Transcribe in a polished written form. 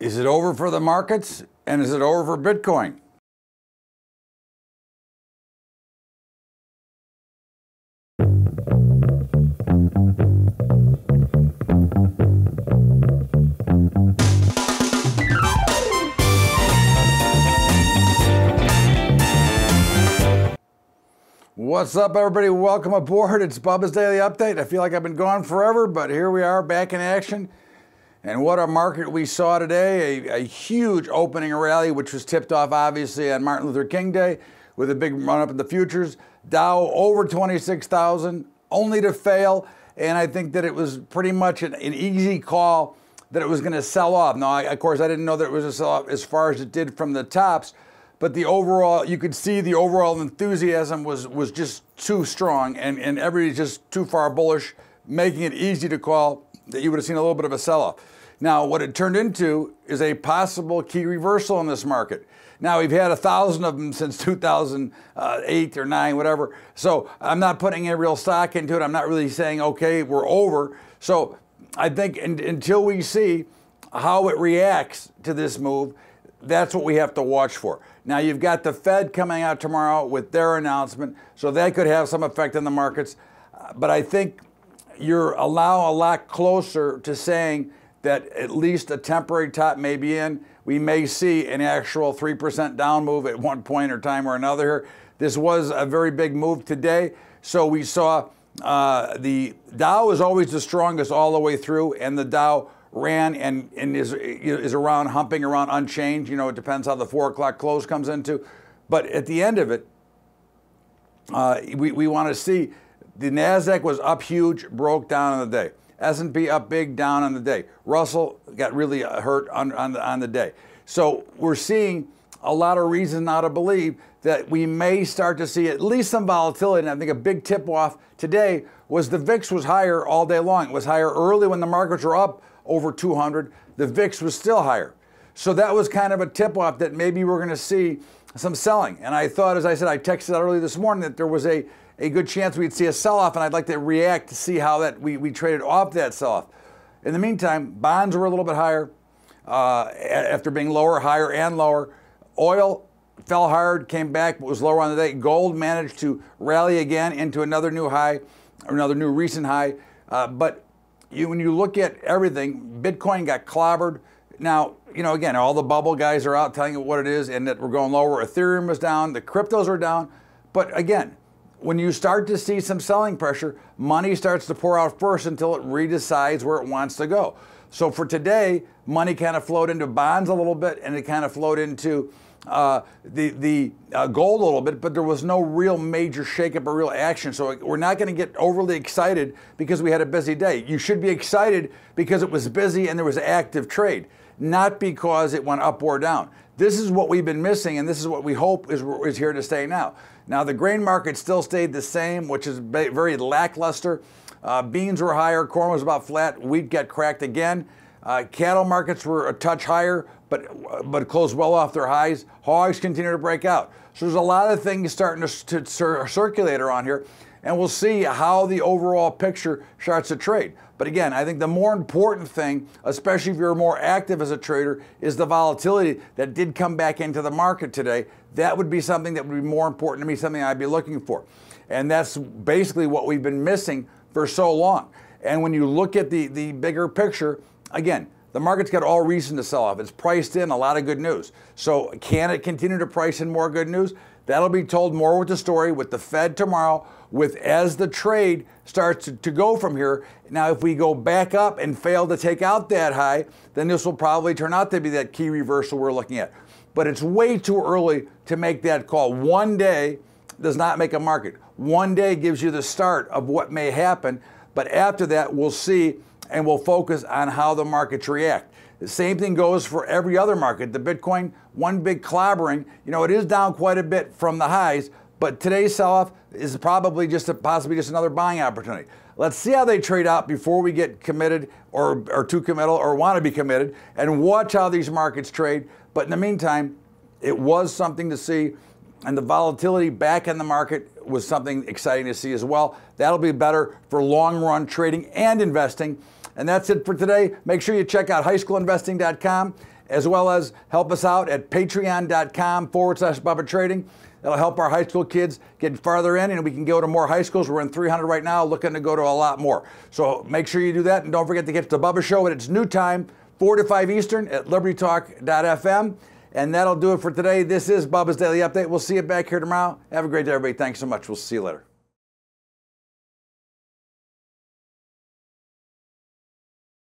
Is it over for the markets? And is it over for Bitcoin? What's up, everybody? Welcome aboard. It's Bubba's Daily Update. I feel like I've been gone forever, but here we are back in action. And what a market we saw today, a huge opening rally, which was tipped off obviously on Martin Luther King Day with a big run up in the futures. Dow over 26,000, only to fail. And I think that it was pretty much an easy call that it was going to sell off. Now, of course, I didn't know that it was a sell off as far as it did from the tops, but the overall, you could see the overall enthusiasm was just too strong, and everybody's just too far bullish, making it easy to call that you would have seen a little bit of a sell-off. Now, what it turned into is a possible key reversal in this market. Now, we've had 1,000 of them since 2008 or 9, whatever. So I'm not putting any real stock into it. I'm not really saying, okay, we're over. So I think until we see how it reacts to this move, that's what we have to watch for. Now, you've got the Fed coming out tomorrow with their announcement, so that could have some effect on the markets. But I think you're a lot closer to saying that at least a temporary top may be in. We may see an actual 3% down move at one point or time or another here. This was a very big move today. So we saw the Dow is always the strongest all the way through, and the Dow ran and is around, humping around unchanged. You know, it depends how the 4 o'clock close comes into. But at the end of it, we want to see the NASDAQ was up huge, broke down on the day. S&P up big, down on the day. Russell got really hurt on the day. So we're seeing a lot of reason now to believe that we may start to see at least some volatility. And I think a big tip-off today was the VIX was higher all day long. It was higher early when the markets were up over 200. The VIX was still higher. So that was kind of a tip-off that maybe we're going to see some selling. And I thought, as I said, I texted out early this morning that there was a good chance we'd see a sell-off, and I'd like to react to see how that we traded off that sell-off. In the meantime, bonds were a little bit higher after being lower, higher, and lower. Oil fell hard, came back, but was lower on the day. Gold managed to rally again into another new high, or another new recent high. But when you look at everything, Bitcoin got clobbered. Now, you know, again, all the bubble guys are out telling you what it is and that we're going lower. Ethereum was down, the cryptos are down. But again, when you start to see some selling pressure, money starts to pour out first until it redecides where it wants to go. So for today, money kind of flowed into bonds a little bit, and it kind of flowed into the gold a little bit, but there was no real major shakeup or real action. So we're not going to get overly excited because we had a busy day. You should be excited because it was busy and there was active trade, not because it went up or down. This is what we've been missing, and this is what we hope is here to stay now. Now, the grain market still stayed the same, which is very lackluster. Beans were higher, corn was about flat, wheat got cracked again. Cattle markets were a touch higher, but closed well off their highs. Hogs continue to break out. So there's a lot of things starting to circulate around here, and we'll see how the overall picture starts to trade. But again, I think the more important thing, especially if you're more active as a trader, is the volatility that did come back into the market today. That would be something that would be more important to me, something I'd be looking for. And that's basically what we've been missing for so long. And when you look at the bigger picture, again, the market's got all reason to sell off. It's priced in a lot of good news. So can it continue to price in more good news? That'll be told more with the story with the Fed tomorrow, as the trade starts to go from here. Now, if we go back up and fail to take out that high, then this will probably turn out to be that key reversal we're looking at. But it's way too early to make that call. One day does not make a market. One day gives you the start of what may happen. But after that, we'll see, and we'll focus on how the markets react. The same thing goes for every other market. The Bitcoin, one big clobbering. You know, it is down quite a bit from the highs, but today's sell-off is probably possibly just another buying opportunity. Let's see how they trade out before we get committed or too committal or want to be committed, and watch how these markets trade. But in the meantime, it was something to see, and the volatility back in the market was something exciting to see as well. That'll be better for long-run trading and investing. And that's it for today. Make sure you check out highschoolinvesting.com, as well as help us out at patreon.com/Bubba Trading. That'll help our high school kids get farther in, and we can go to more high schools. We're in 300 right now, looking to go to a lot more. So make sure you do that, and don't forget to get to the Bubba Show at its new time, 4 to 5 Eastern at libertytalk.fm. And that'll do it for today. This is Bubba's Daily Update. We'll see you back here tomorrow. Have a great day, everybody. Thanks so much. We'll see you later.